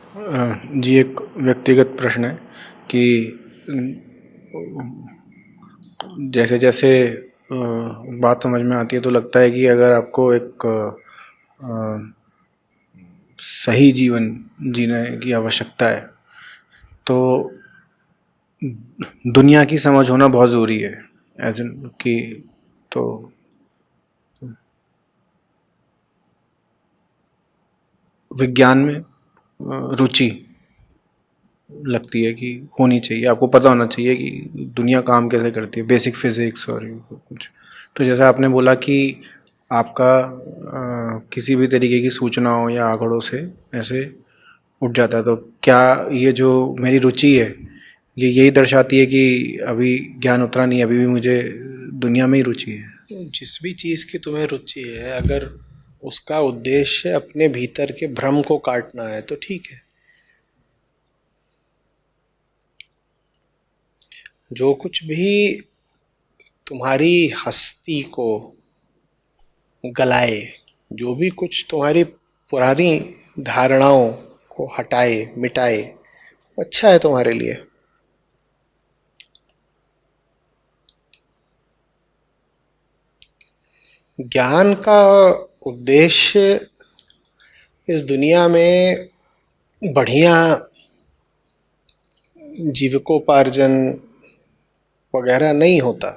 जी, एक व्यक्तिगत प्रश्न है कि जैसे जैसे बात समझ में आती है तो लगता है कि अगर आपको एक सही जीवन जीने की आवश्यकता है तो दुनिया की समझ होना बहुत ज़रूरी है। एज इन कि तो विज्ञान में रुचि लगती है कि होनी चाहिए, आपको पता होना चाहिए कि दुनिया काम कैसे करती है, बेसिक फिजिक्स और कुछ। तो जैसा आपने बोला कि आपका किसी भी तरीके की सूचनाओं या आंकड़ों से ऐसे उठ जाता है, तो क्या ये जो मेरी रुचि है ये यही दर्शाती है कि अभी ज्ञान उतरा नहीं, अभी भी मुझे दुनिया में ही रुचि है? जिस भी चीज की तुम्हें रुचि है, अगर उसका उद्देश्य अपने भीतर के भ्रम को काटना है तो ठीक है। जो कुछ भी तुम्हारी हस्ती को गलाए, जो भी कुछ तुम्हारी पुरानी धारणाओं को हटाए मिटाए, वो अच्छा है तुम्हारे लिए। ज्ञान का उद्देश्य इस दुनिया में बढ़िया जीविकोपार्जन वगैरह नहीं होता।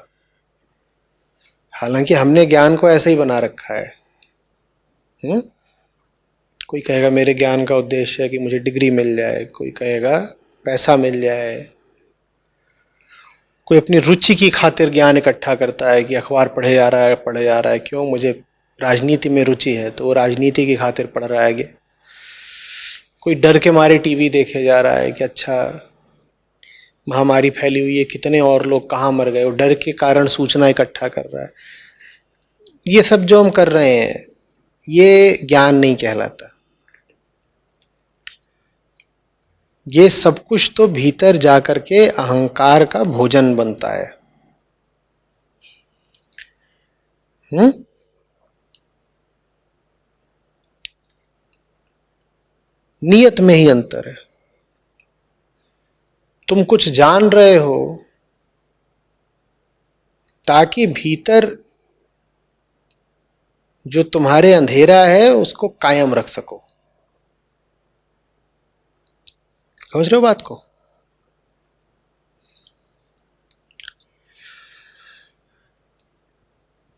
हालांकि हमने ज्ञान को ऐसे ही बना रखा है। हुँ? कोई कहेगा मेरे ज्ञान का उद्देश्य है कि मुझे डिग्री मिल जाए, कोई कहेगा पैसा मिल जाए, कोई अपनी रुचि की खातिर ज्ञान इकट्ठा करता है कि अखबार पढ़े जा रहा है, क्यों, मुझे राजनीति में रुचि है तो वो राजनीति की खातिर पढ़ रहा है। कोई डर के मारे टीवी देखे जा रहा है कि अच्छा महामारी फैली हुई है, कितने और लोग कहाँ मर गए, वो डर के कारण सूचना इकट्ठा कर रहा है। ये सब जो हम कर रहे हैं ये ज्ञान नहीं कहलाता। ये सब कुछ तो भीतर जाकर के अहंकार का भोजन बनता है। हम्म। नियत में ही अंतर है। तुम कुछ जान रहे हो ताकि भीतर जो तुम्हारे अंधेरा है उसको कायम रख सको। समझ रहे हो बात को?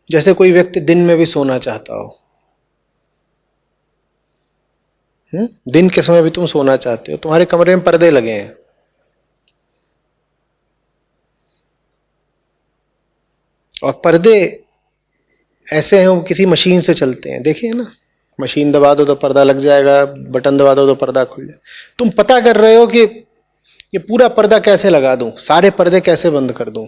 जैसे कोई व्यक्ति दिन में भी सोना चाहता हो, दिन के समय भी तुम सोना चाहते हो, तुम्हारे कमरे में पर्दे लगे हैं, और पर्दे ऐसे हैं वो किसी मशीन से चलते हैं, देखिए ना, मशीन दबा दो तो पर्दा लग जाएगा, बटन दबा दो तो पर्दा खुल जाए। तुम पता कर रहे हो कि ये पूरा पर्दा कैसे लगा दूं, सारे पर्दे कैसे बंद कर दूं।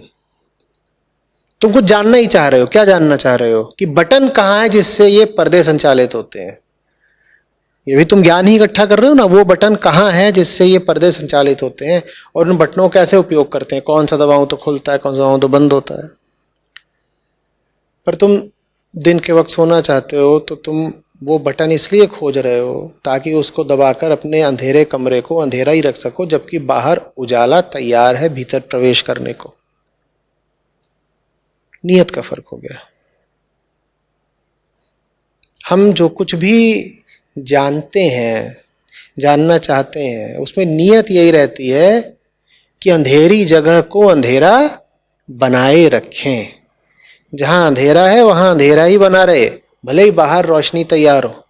तुम कुछ जानना ही चाह रहे हो। क्या जानना चाह रहे हो? कि बटन कहां है जिससे ये पर्दे संचालित होते हैं। ये भी तुम ज्ञान ही इकट्ठा कर रहे हो ना, वो बटन कहां है जिससे ये पर्दे संचालित होते हैं, और उन बटनों का कैसे उपयोग करते हैं, कौन सा दबाऊं तो खुलता है, कौन सा दबाऊं तो बंद होता है। पर तुम दिन के वक्त सोना चाहते हो तो तुम वो बटन इसलिए खोज रहे हो ताकि उसको दबाकर अपने अंधेरे कमरे को अंधेरा ही रख सको, जबकि बाहर उजाला तैयार है भीतर प्रवेश करने को। नियत का फर्क हो गया। हम जो कुछ भी जानते हैं, जानना चाहते हैं, उसमें नियत यही रहती है कि अंधेरी जगह को अंधेरा बनाए रखें। जहां अंधेरा है वहां अंधेरा ही बना रहे, भले ही बाहर रोशनी तैयार हो।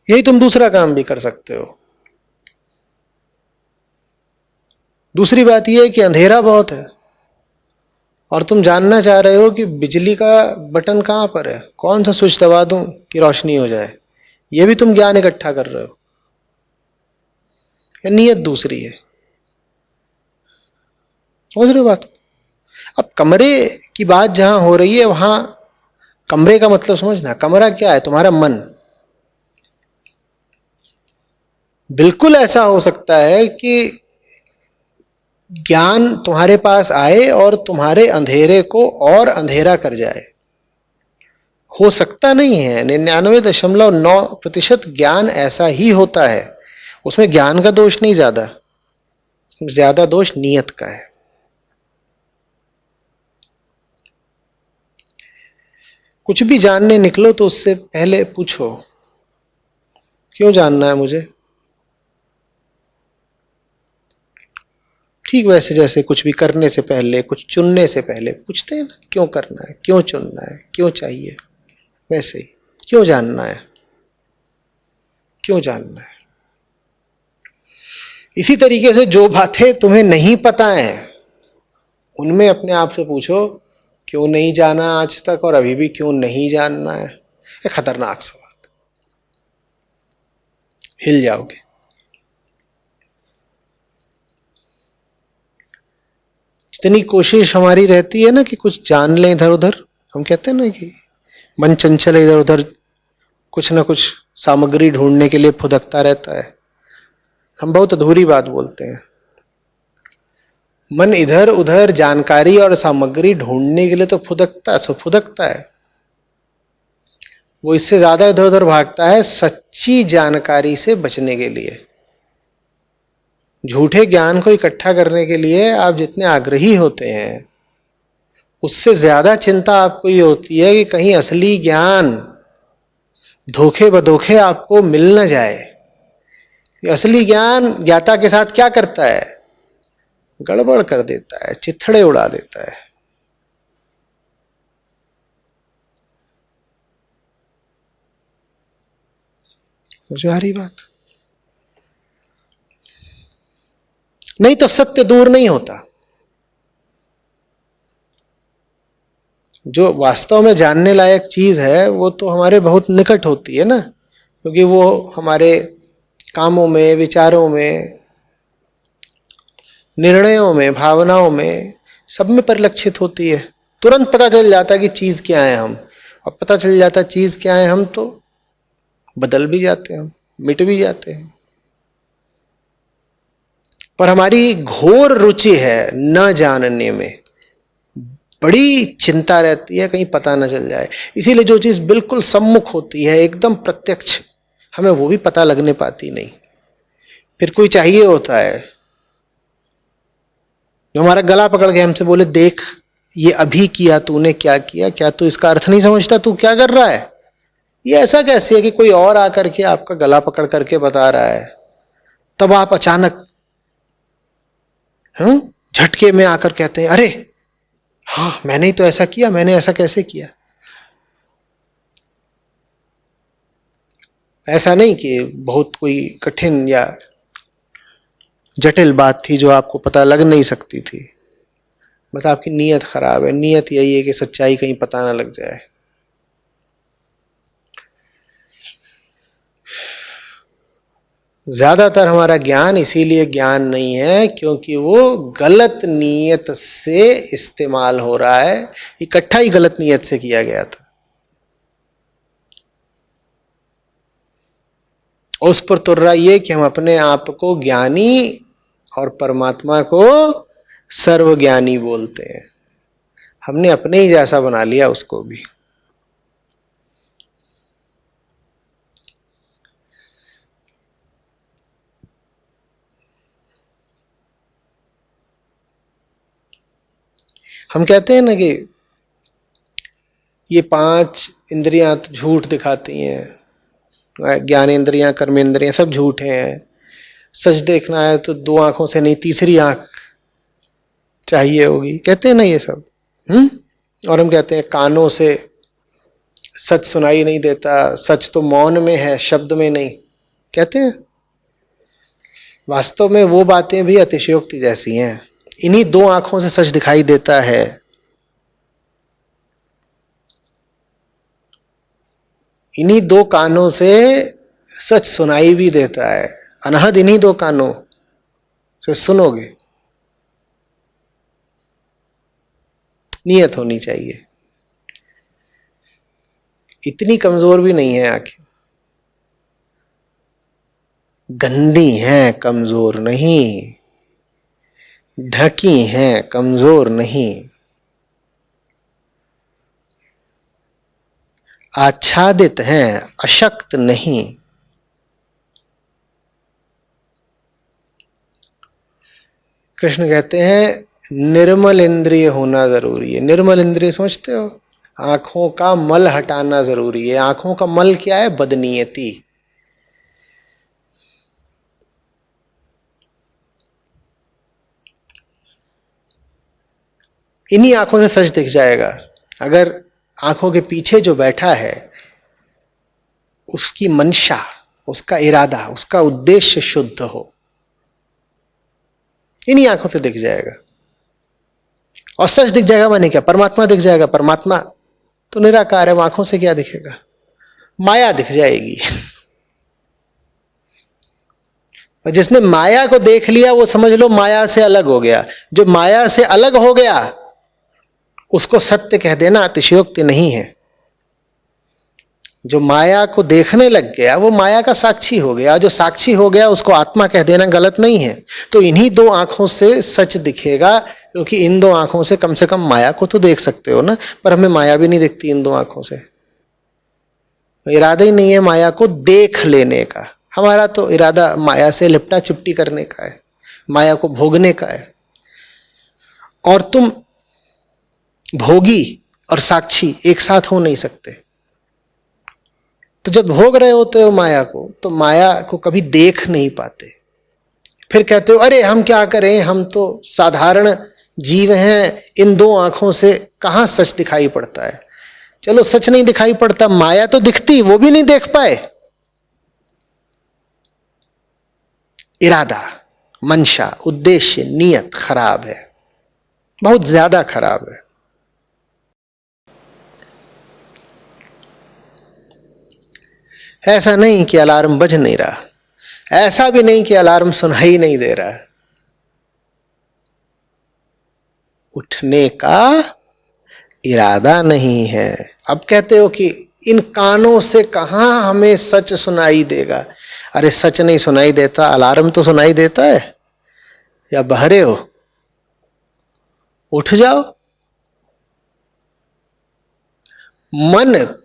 यही तुम दूसरा काम भी कर सकते हो। दूसरी बात यह है कि अंधेरा बहुत है और तुम जानना चाह रहे हो कि बिजली का बटन कहां पर है, कौन सा स्विच दबा दूं कि रोशनी हो जाए। यह भी तुम ज्ञान इकट्ठा कर रहे हो। या नियत दूसरी है। समझ रहे हो बात? अब कमरे की बात जहां हो रही है वहां कमरे का मतलब समझना। कमरा क्या है? तुम्हारा मन। बिल्कुल ऐसा हो सकता है कि ज्ञान तुम्हारे पास आए और तुम्हारे अंधेरे को और अंधेरा कर जाए। हो सकता नहीं है। 99.9% ज्ञान ऐसा ही होता है। उसमें ज्ञान का दोष नहीं, ज्यादा दोष नियत का है। कुछ भी जानने निकलो तो उससे पहले पूछो, क्यों जानना है मुझे? ठीक वैसे जैसे कुछ भी करने से पहले, कुछ चुनने से पहले पूछते हैं ना, क्यों करना है, क्यों चुनना है, क्यों चाहिए, वैसे ही क्यों जानना है, क्यों जानना है। इसी तरीके से जो बातें तुम्हें नहीं पता है उनमें अपने आप से पूछो, क्यों नहीं जाना आज तक और अभी भी क्यों नहीं जानना है। ये खतरनाक सवाल, हिल जाओगे। जितनी कोशिश हमारी रहती है ना कि कुछ जान लें इधर उधर, हम कहते हैं ना कि मन चंचल इधर उधर कुछ ना कुछ सामग्री ढूंढने के लिए फुदकता रहता है। हम बहुत अधूरी बात बोलते हैं। मन इधर उधर जानकारी और सामग्री ढूंढने के लिए तो फुदकता है। वो इससे ज्यादा इधर उधर भागता है सच्ची जानकारी से बचने के लिए। झूठे ज्ञान को इकट्ठा करने के लिए आप जितने आग्रही होते हैं, उससे ज्यादा चिंता आपको ये होती है कि कहीं असली ज्ञान धोखे बधोखे आपको मिल न जाए। असली ज्ञान ज्ञाता के साथ क्या करता है? गड़बड़ कर देता है, चिथड़े उड़ा देता है। समझ में आ रही बात? नहीं तो सत्य दूर नहीं होता। जो वास्तव में जानने लायक चीज है वो तो हमारे बहुत निकट होती है ना, क्योंकि वो हमारे कामों में, विचारों में, निर्णयों में, भावनाओं में, सब में परिलक्षित होती है। तुरंत पता चल जाता है कि चीज क्या है हम, और पता चल जाता है चीज क्या है हम तो बदल भी जाते हैं, हम मिट भी जाते हैं। पर हमारी घोर रुचि है न जानने में, बड़ी चिंता रहती है कहीं पता न चल जाए। इसीलिए जो चीज बिल्कुल सम्मुख होती है, एकदम प्रत्यक्ष, हमें वो भी पता लगने पाती नहीं। फिर कोई चाहिए होता है जो हमारा गला पकड़ के हमसे बोले, देख ये अभी किया तूने, क्या किया, क्या तू इसका अर्थ नहीं समझता, तू क्या कर रहा है? ये ऐसा कैसे है कि कोई और आकर के आपका गला पकड़ करके बता रहा है, तब आप अचानक झटके में आकर कहते हैं, अरे हाँ मैंने ही तो ऐसा किया, मैंने ऐसा कैसे किया? ऐसा नहीं कि बहुत कोई कठिन या जटिल बात थी जो आपको पता लग नहीं सकती थी, बस आपकी नीयत खराब है। नीयत यही है कि सच्चाई कहीं पता ना लग जाए। ज्यादातर हमारा ज्ञान इसीलिए ज्ञान नहीं है क्योंकि वो गलत नीयत से इस्तेमाल हो रहा है, इकट्ठा ही गलत नीयत से किया गया था। उस पर तुर्रा ये कि हम अपने आप को ज्ञानी और परमात्मा को सर्वज्ञानी बोलते हैं। हमने अपने ही जैसा बना लिया उसको भी। हम कहते हैं ना कि ये 5 इंद्रियां तो झूठ दिखाती हैं, ज्ञानेंद्रियां, कर्मेंद्रियां सब झूठे हैं। सच देखना है तो 2 आंखों से नहीं, तीसरी आंख चाहिए होगी, कहते हैं ना ये सब। और हम कहते हैं कानों से सच सुनाई नहीं देता, सच तो मौन में है, शब्द में नहीं, कहते हैं। वास्तव में वो बातें भी अतिशयोक्ति जैसी हैं। इन्हीं 2 आंखों से सच दिखाई देता है, इन्हीं 2 कानों से सच सुनाई भी देता है। अनहद इन्हीं 2 कानों से सुनोगे। नियत होनी चाहिए। इतनी कमजोर भी नहीं है आंखें, गंदी हैं, कमजोर नहीं, ढकी हैं, कमजोर नहीं। आच्छादित हैं, अशक्त नहीं। कृष्ण कहते हैं निर्मल इंद्रिय होना जरूरी है। निर्मल इंद्रिय समझते हो? आंखों का मल हटाना जरूरी है। आंखों का मल क्या है? बदनीयती। इन्हीं आंखों से सच दिख जाएगा। अगर आंखों के पीछे जो बैठा है उसकी मंशा, उसका इरादा, उसका उद्देश्य शुद्ध हो, इन्हीं आंखों से दिख जाएगा। और सच दिख जाएगा माने क्या? परमात्मा दिख जाएगा। परमात्मा तो निराकार है, वो आंखों से क्या दिखेगा? माया दिख जाएगी। और जिसने माया को देख लिया वो समझ लो माया से अलग हो गया। जो माया से अलग हो गया उसको सत्य कह देना अतिशयोक्ति नहीं है। जो माया को देखने लग गया वो माया का साक्षी हो गया। जो साक्षी हो गया उसको आत्मा कह देना गलत नहीं है। तो इन्हीं दो आंखों से सच दिखेगा, क्योंकि इन दो आंखों से कम माया को तो देख सकते हो ना, पर हमें माया भी नहीं दिखती इन दो आंखों से। इरादा ही नहीं है माया को देख लेने का। हमारा तो इरादा माया से लिपटा चिपटी करने का है, माया को भोगने का है। और तुम भोगी और साक्षी एक साथ हो नहीं सकते। तो जब भोग रहे होते हो माया को, तो माया को कभी देख नहीं पाते। फिर कहते हो अरे हम क्या करें, हम तो साधारण जीव हैं, इन दो आंखों से कहां सच दिखाई पड़ता है। चलो सच नहीं दिखाई पड़ता, माया तो दिखती, वो भी नहीं देख पाए। इरादा, मंशा, उद्देश्य, नियत खराब है, बहुत ज्यादा खराब है। ऐसा नहीं कि अलार्म बज नहीं रहा, ऐसा भी नहीं कि अलार्म सुनाई नहीं दे रहा। उठने का इरादा नहीं है। अब कहते हो कि इन कानों से कहां हमें सच सुनाई देगा। अरे सच नहीं सुनाई देता, अलार्म तो सुनाई देता है। या बहरे हो? उठ जाओ। मन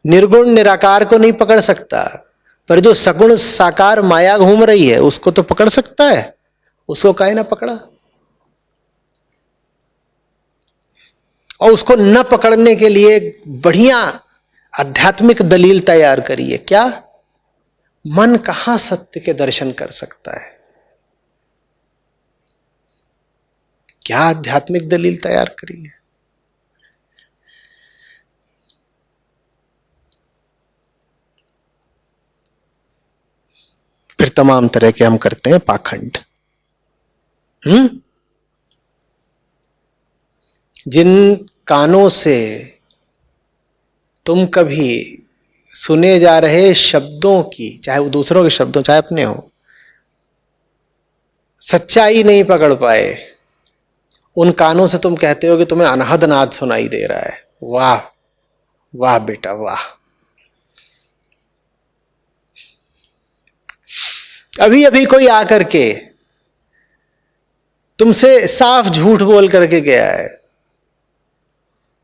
निर्गुण निराकार को नहीं पकड़ सकता, पर जो सगुण साकार माया घूम रही है उसको तो पकड़ सकता है। उसको काहे ना पकड़ा। और उसको न पकड़ने के लिए बढ़िया आध्यात्मिक दलील तैयार करिए। क्या? मन कहां सत्य के दर्शन कर सकता है? क्या आध्यात्मिक दलील तैयार करिए। फिर तमाम तरह के हम करते हैं पाखंड। जिन कानों से तुम कभी सुने जा रहे शब्दों की, चाहे वो दूसरों के शब्दों चाहे अपने हो, सच्चाई नहीं पकड़ पाए, उन कानों से तुम कहते हो कि तुम्हें अनहद नाद सुनाई दे रहा है। वाह वाह बेटा वाह। अभी अभी कोई आकर के तुमसे साफ झूठ बोल करके गया है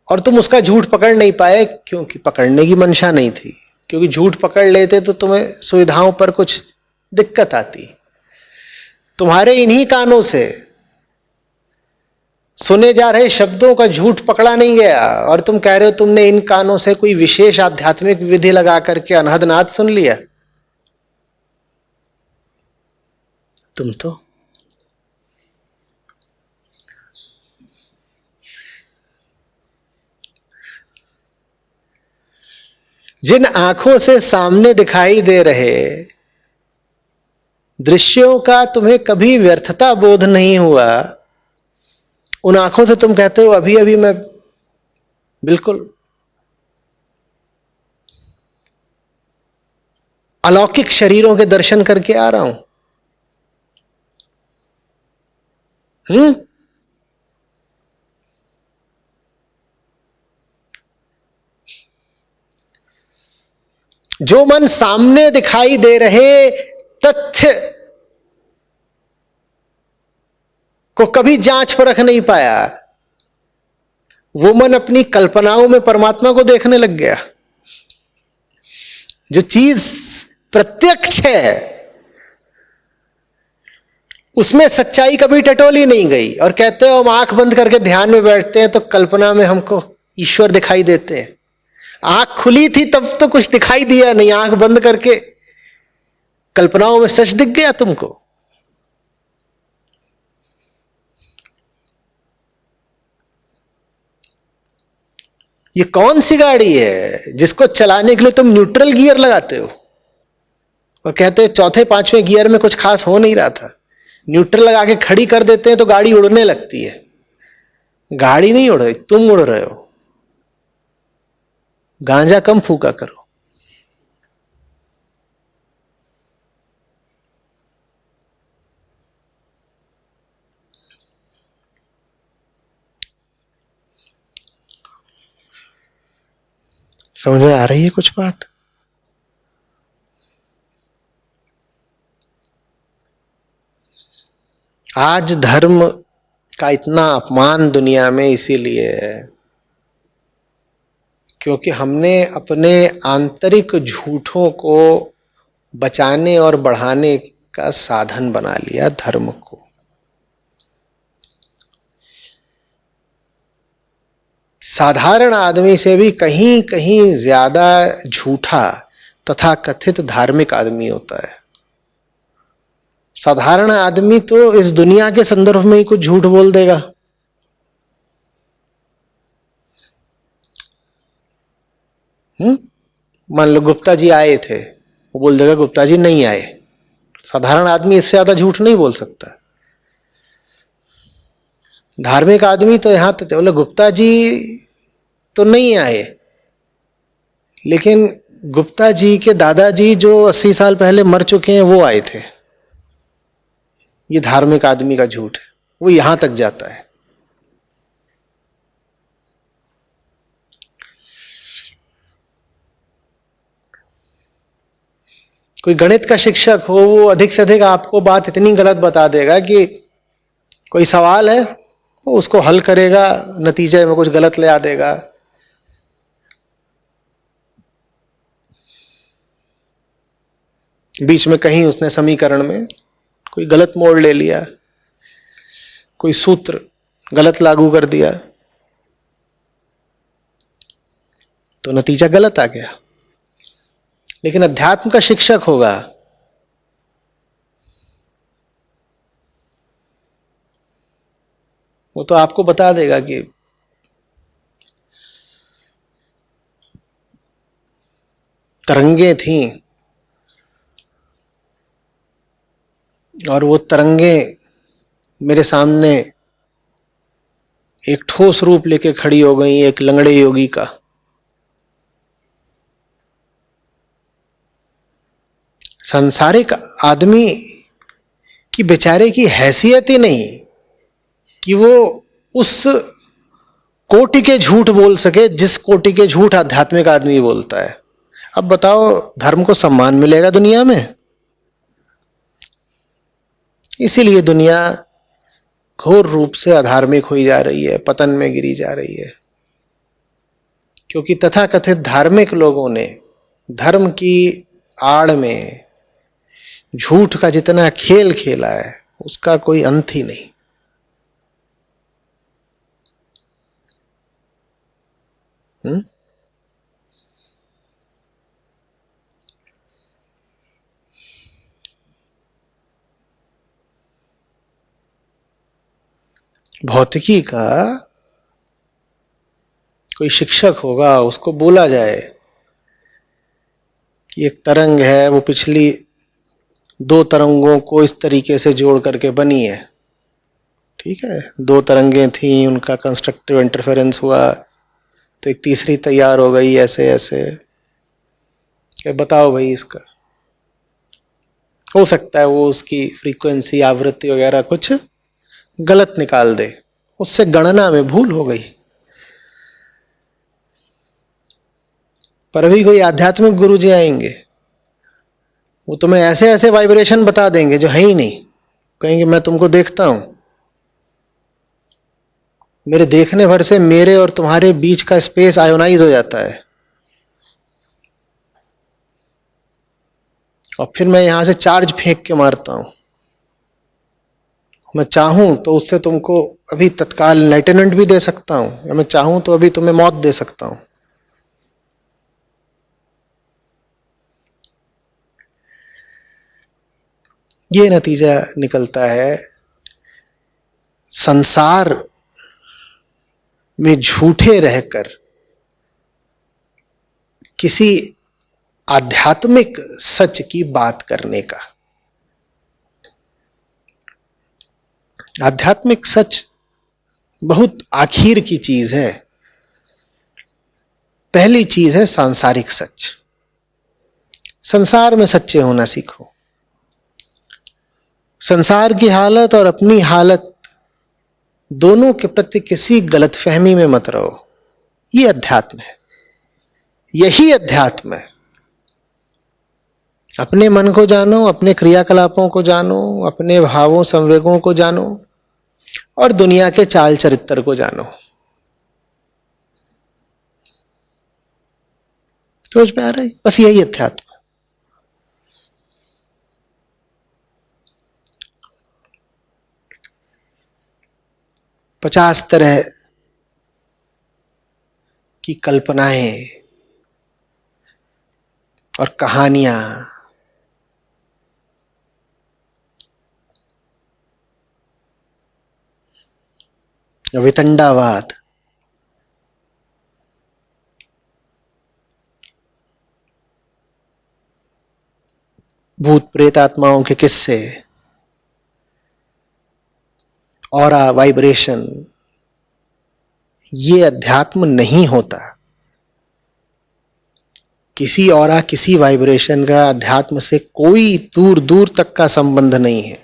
और तुम उसका झूठ पकड़ नहीं पाए, क्योंकि पकड़ने की मंशा नहीं थी। क्योंकि झूठ पकड़ लेते तो तुम्हें सुविधाओं पर कुछ दिक्कत आती। तुम्हारे इन्हीं कानों से सुने जा रहे शब्दों का झूठ पकड़ा नहीं गया और तुम कह रहे हो तुमने इन कानों से कोई विशेष आध्यात्मिक विधि लगा करके अनहद नाद सुन लिया। तुम तो जिन आंखों से सामने दिखाई दे रहे दृश्यों का तुम्हें कभी व्यर्थता बोध नहीं हुआ, उन आंखों से तुम कहते हो अभी अभी मैं बिल्कुल अलौकिक शरीरों के दर्शन करके आ रहा हूं। जो मन सामने दिखाई दे रहे तथ्य को कभी जांच परख नहीं पाया, वो मन अपनी कल्पनाओं में परमात्मा को देखने लग गया। जो चीज प्रत्यक्ष है उसमें सच्चाई कभी टटोली नहीं गई। और कहते हैं हम आंख बंद करके ध्यान में बैठते हैं तो कल्पना में हमको ईश्वर दिखाई देते हैं। आंख खुली थी तब तो कुछ दिखाई दिया नहीं, आंख बंद करके कल्पनाओं में सच दिख गया तुमको। ये कौन सी गाड़ी है जिसको चलाने के लिए तुम न्यूट्रल गियर लगाते हो और कहते हो चौथे पांचवें गियर में कुछ खास हो नहीं रहा था, न्यूट्रल लगा के खड़ी कर देते हैं तो गाड़ी उड़ने लगती है। गाड़ी नहीं उड़ रही, तुम उड़ रहे हो। गांजा कम फूका करो। समझ में आ रही है कुछ बात? आज धर्म का इतना अपमान दुनिया में इसीलिए है क्योंकि हमने अपने आंतरिक झूठों को बचाने और बढ़ाने का साधन बना लिया धर्म को। साधारण आदमी से भी कहीं कहीं ज्यादा झूठा तथा कथित धार्मिक आदमी होता है। साधारण आदमी तो इस दुनिया के संदर्भ में ही कुछ झूठ बोल देगा। मान लो गुप्ता जी आए थे, वो बोल देगा गुप्ता जी नहीं आए। साधारण आदमी इससे ज्यादा झूठ नहीं बोल सकता। धार्मिक आदमी तो यहां तक बोले गुप्ता जी तो नहीं आए, लेकिन गुप्ता जी के दादाजी जो 80 साल पहले मर चुके हैं वो आए थे। ये धार्मिक आदमी का झूठ है, वो यहां तक जाता है। कोई गणित का शिक्षक हो, वो अधिक से अधिक आपको बात इतनी गलत बता देगा कि कोई सवाल है वो उसको हल करेगा, नतीजे में कुछ गलत ले आ देगा। बीच में कहीं उसने समीकरण में कोई गलत मोड़ ले लिया, कोई सूत्र गलत लागू कर दिया, तो नतीजा गलत आ गया। लेकिन अध्यात्म का शिक्षक होगा, वो तो आपको बता देगा कि तरंगे थीं और वो तरंगे मेरे सामने एक ठोस रूप लेके खड़ी हो गई, एक लंगड़े योगी का। सांसारिक आदमी की बेचारे की हैसियत ही नहीं कि वो उस कोटि के झूठ बोल सके जिस कोटि के झूठ आध्यात्मिक आदमी बोलता है। अब बताओ धर्म को सम्मान मिलेगा दुनिया में? इसीलिए दुनिया घोर रूप से अधार्मिक हुई जा रही है, पतन में गिरी जा रही है, क्योंकि तथाकथित धार्मिक लोगों ने धर्म की आड़ में झूठ का जितना खेल खेला है उसका कोई अंत ही नहीं। भौतिकी का कोई शिक्षक होगा, उसको बोला जाए कि एक तरंग है, वो पिछली 2 तरंगों को इस तरीके से जोड़ करके बनी है। ठीक है, 2 तरंगें थीं, उनका कंस्ट्रक्टिव इंटरफेरेंस हुआ तो एक तीसरी तैयार हो गई, ऐसे ऐसे। बताओ भाई, इसका हो सकता है वो उसकी फ्रीक्वेंसी, आवृत्ति वगैरह कुछ गलत निकाल दे, उससे गणना में भूल हो गई। पर अभी कोई आध्यात्मिक गुरु जी आएंगे, वो तुम्हें ऐसे ऐसे वाइब्रेशन बता देंगे जो है ही नहीं। कहेंगे मैं तुमको देखता हूं, मेरे देखने भर से मेरे और तुम्हारे बीच का स्पेस आयोनाइज हो जाता है, और फिर मैं यहां से चार्ज फेंक के मारता हूं। मैं चाहूं तो उससे तुमको अभी तत्काल एनलाइटनमेंट भी दे सकता हूं, या मैं चाहूं तो अभी तुम्हें मौत दे सकता हूं। ये नतीजा निकलता है संसार में झूठे रहकर किसी आध्यात्मिक सच की बात करने का। आध्यात्मिक सच बहुत आखिर की चीज है। पहली चीज है सांसारिक सच। संसार में सच्चे होना सीखो। संसार की हालत और अपनी हालत दोनों के प्रति किसी गलतफहमी में मत रहो। ये अध्यात्म है, यही अध्यात्म है। अपने मन को जानो, अपने क्रियाकलापों को जानो, अपने भावों संवेगों को जानो, और दुनिया के चाल चरित्र को जानो। समझ में आ रहा है? बस यही अध्यात्म। 50 तरह की कल्पनाएं और कहानियां, वितंडावाद, भूत प्रेत आत्माओं के किस्से, ऑरा, वाइब्रेशन, ये अध्यात्म नहीं होता। किसी ऑरा, किसी वाइब्रेशन का अध्यात्म से कोई दूर दूर तक का संबंध नहीं है।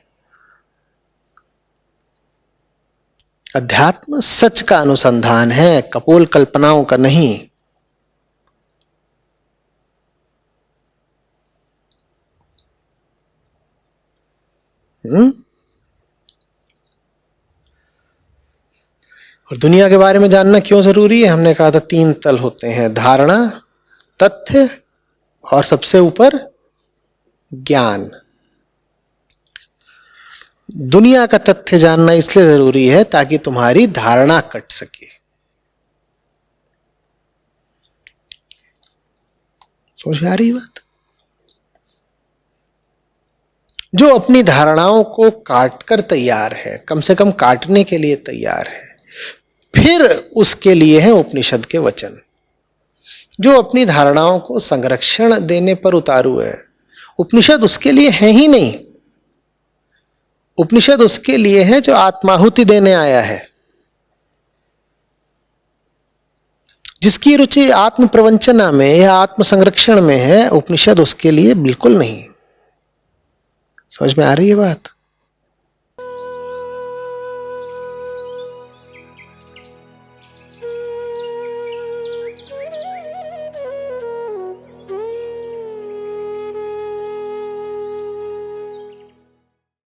अध्यात्म सच का अनुसंधान है, कपोल कल्पनाओं का नहीं। और दुनिया के बारे में जानना क्यों जरूरी है? हमने कहा था 3 तल होते हैं, धारणा, तथ्य और सबसे ऊपर ज्ञान। दुनिया का तथ्य जानना इसलिए जरूरी है ताकि तुम्हारी धारणा कट सके। समझ में आ रही बात? जो अपनी धारणाओं को काटकर तैयार है, कम से कम काटने के लिए तैयार है, फिर उसके लिए है उपनिषद के वचन। जो अपनी धारणाओं को संरक्षण देने पर उतारू है, उपनिषद उसके लिए है ही नहीं। उपनिषद उसके लिए है जो आत्माहुति देने आया है। जिसकी रुचि आत्म प्रवंचना में या आत्म संरक्षण में है, उपनिषद उसके लिए बिल्कुल नहीं। समझ में आ रही है बात?